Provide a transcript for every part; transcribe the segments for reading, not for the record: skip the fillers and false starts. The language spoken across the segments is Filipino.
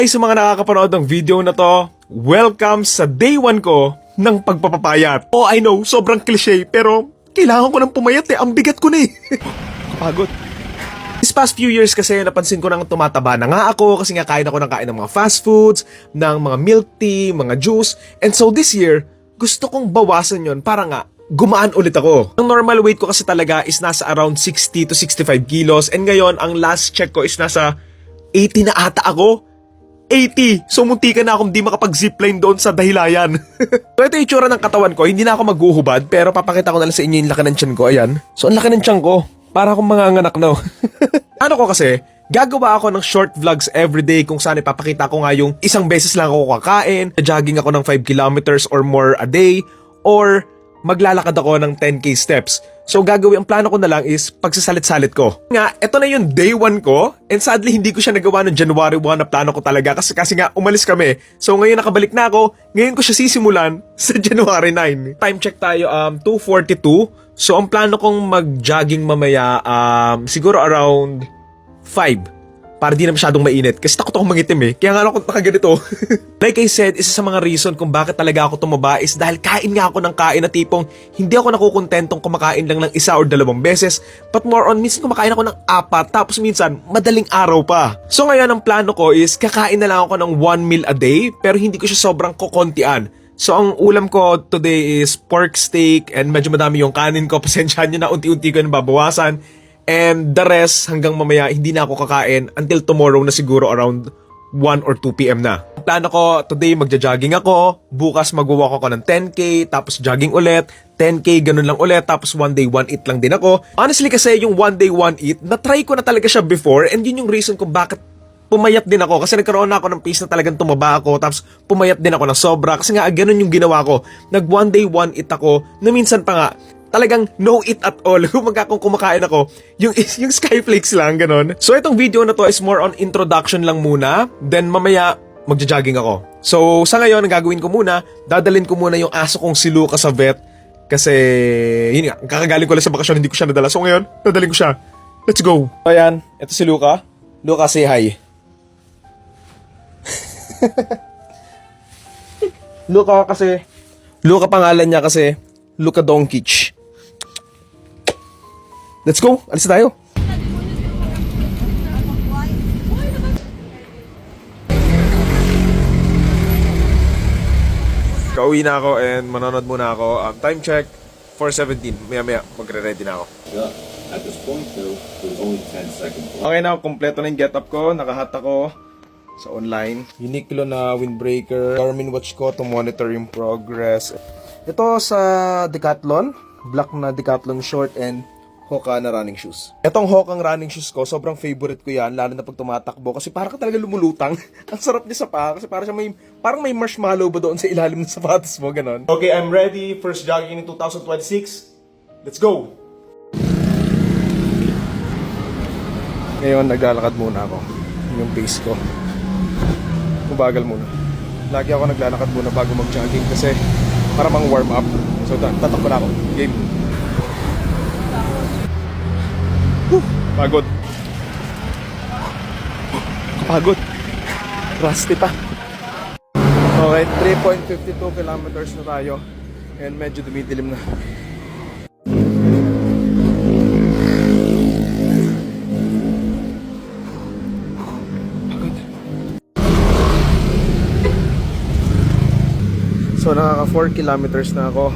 Ay, sa mga nakakapanood ng video na to, welcome sa day 1 ko ng pagpapapayat. Oh, I know, sobrang cliche, pero kailangan ko ng pumayat eh. Ang bigat ko na eh. Kapagod. These past few years kasi napansin ko nang tumataba na nga ako kasi nga kain ako ng mga fast foods, ng mga milk tea, mga juice. And so this year, gusto kong bawasan yon para nga gumaan ulit ako. Ang normal weight ko kasi talaga is nasa around 60 to 65 kilos. And ngayon, ang last check ko is nasa 80 na ata ako. 80. So muntikan na akong di makapag-zipline doon sa dahilayan. So ito yung itsura ng katawan ko. Hindi na ako maghuhubad pero papakita ko na lang sa inyo yung laki ng tiyan ko. Ayan. So ang laki ng tiyan ko. Para akong manganganak na. Ano ko kasi, gagawa ako ng short vlogs everyday kung saan ipapakita ko nga yung isang beses lang ako kakain, jogging ako ng 5 kilometers or more a day, or maglalakad ako ng 10k steps. So gagawin, ang plano ko na lang is pagsasalit-salit ko. Nga, ito na yung day 1 ko, and sadly hindi ko siya nagawa ng January 1 na plano ko talaga kasi nga umalis kami. So ngayon nakabalik na ako, ngayon ko siya sisimulan sa January 9. Time check tayo, 2:42. So ang plano kong mag-jogging mamaya, siguro around 5. Para di na masyadong mainit. Kasi takot akong mangitim eh. Kaya nga ako nakaganito. Like I said, isa sa mga reason kung bakit talaga ako tumaba is dahil kain nga ako ng kain na tipong hindi ako nakukontentong kumakain lang ng 1 or 2 beses. But more on, minsan kumakain ako ng 4 tapos minsan madaling araw pa. So ngayon ang plano ko is kakain na lang ako ng 1 meal a day pero hindi ko siya sobrang kokontian. So ang ulam ko today is pork steak and medyo madami yung kanin ko. Pasensyahan nyo na unti-unti ko yung babawasan. And the rest, hanggang mamaya, hindi na ako kakain until tomorrow na siguro around 1 or 2 p.m. na. Plano ko, today magja-jogging ako, bukas mag-walk ako ng 10k, tapos jogging ulit, 10k, ganun lang ulit, tapos one day, one eat lang din ako. Honestly kasi, yung one day, one eat, na-try ko na talaga siya before, and yun yung reason kung bakit pumayat din ako. Kasi nagkaroon na ako ng pace na talagang tumaba ako, tapos pumayat din ako ng sobra. Kasi nga, ganun yung ginawa ko. Nag one day, one eat ako, na minsan pa nga, talagang no eat at all. Kung kumakain ako, yung Skyflakes lang, ganon. So itong video na to is more on introduction lang muna. Then mamaya, magja-jogging ako. So sa ngayon, ang gagawin ko muna, dadalhin ko muna yung aso kong si Luca sa vet. Kasi, yun nga, kakagaling ko lang sa bakasyon, hindi ko siya nadala. So ngayon, dadalhin ko siya. Let's go. Ayan, ito si Luca. Luca, say hi. Luca pangalan niya kasi, Luca Doncic. Let's go! Alis na tayo! Kauwi na ako and manonood muna ako. Time check, 4:17. Maya magre-ready na ako. At this point though, there's only 10 seconds left. Okay na, kompleto na yung get-up ko. Nakahat ako sa online. Uniqlo na windbreaker. Garmin watch ko to monitor yung progress. Ito sa Decathlon. Black na Decathlon short and Hoka na running shoes. Etong Hoka running shoes ko, sobrang favorite ko yan, lalo na pag tumatakbo kasi parang ka talaga lumulutang. Ang sarap niya sa paa kasi parang may marshmallow ba doon sa ilalim ng sapatos mo, ganon. Okay, I'm ready. First jogging in 2026. Let's go! Ngayon, naglalakad muna ako. Yung pace ko. Mabagal muna. Lagi ako naglalakad muna bago mag-jogging kasi para mang warm up. So, tatakbo na ako. Game. Pagod. Pagod. Rusty pa. Okay, 3.52 kilometers na tayo. And medyo dumidilim na. Pagod. So nakaka 4 kilometers na ako.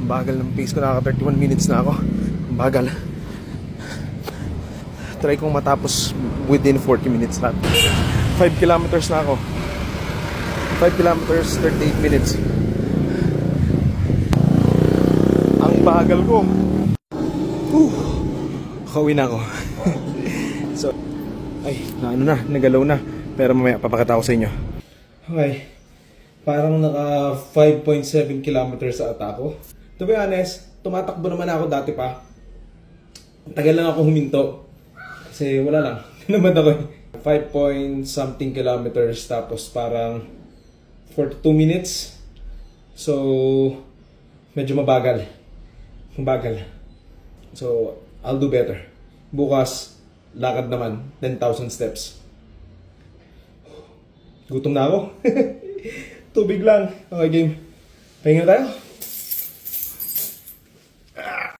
Ang bagal ng pace ko, nakaka 31 minutes na ako. Ang bagal. Try kong matapos within 40 minutes na. 5 kilometers na ako. 5 kilometers, 38 minutes. Ang bagal ko. Kauwi na ako. So, nagalaw na. Pero mamaya, papakita ko sa inyo. Okay. Parang naka 5.7 kilometers sa ata ako. To be honest, tumatakbo naman ako dati pa. Tagal lang ako huminto. Kasi wala lang. Tinamad ako. 5 point something kilometers tapos parang 42 minutes. So, medyo mabagal. So, I'll do better. Bukas, lakad naman, 10,000 steps. Gutom na ako. Tubig lang. Okay, game. Pahinga na tayo.